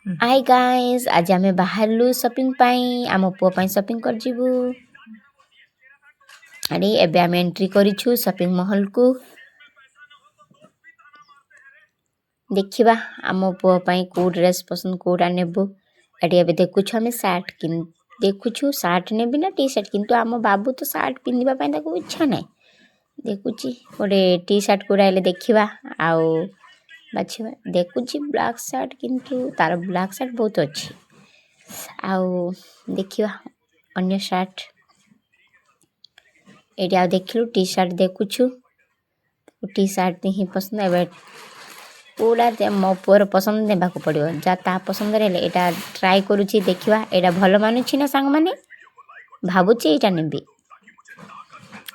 Hi guys आज आमे बाहरलु shopping पाई आम पुआ पाई शॉपिंग कर जीवु। अरे एबे आमे एंट्री करिछु शॉपिंग मॉल को। देखिबा आम पुआ पाई को ड्रेस पसंद कोडा नेबो। एडी एबे देखुछु हमें शर्ट किन देखुछु शर्ट नेबी ना टी शर्ट किंतु आम बाबू तो शर्ट पिंदिबा पाई ताको इच्छा नै। देखुची ओडे टी शर्ट कोडाइले देखिबा आउ बाछिबा देखुची ब्लैक शर्ट किंतु तार ब्लैक शर्ट बहुत अच्छी आउ देखिबा अन्य शर्ट एडी आ देखिलु टी शर्ट देखुछु टी शर्ट ही पसंद एबे पूरा जे मो पुअर पसंद नेबा को पड़ियो जा ता पसंद रेले एटा ट्राई करूची देखिबा एटा भलो मानुची ना संग माने भाबुची एटा नेबी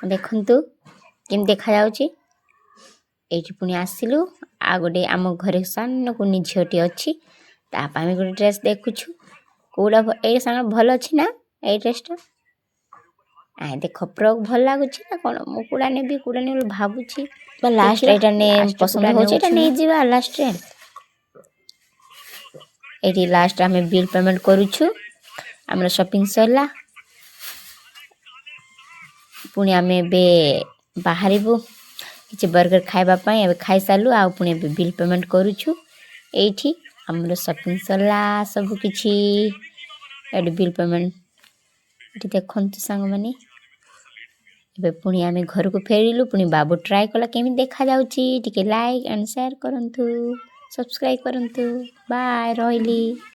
देखंतु किम देखा जाउची एठी पुनी आसिलु आ गोटे आम घरे सान कुनी झियोटी अछि ता पामे गोटे ड्रेस देखुछु कोडा ए संग भलो अछि ना ए ड्रेसटा आ देखो फ्रॉक भल लागुची ना कोन मो कोडा नेबी भाबुची लास्ट एटा ने पसंद होची एटा नै जीवा लास्ट रे एटी लास्ट हमें बिल पेमेंट करूछु हमरा शॉपिंग सरला पुनी हमें बे बाहरिबो किछि बर्गर खाइबा पाई एबे खाइ सालु आ पुनी बिल पेमेंट करूछु एठी हमरा शॉपिंग सरला सब किछि एडी बिल पेमेंट एठी देखंतु संग माने एबे पुनी हमें घर को फेरिलु पुनी बाबू ट्राई कला केमि देखा जाउची टिके लाइक एंड शेयर करंतु सब्सक्राइब करंतु बाय रोइली।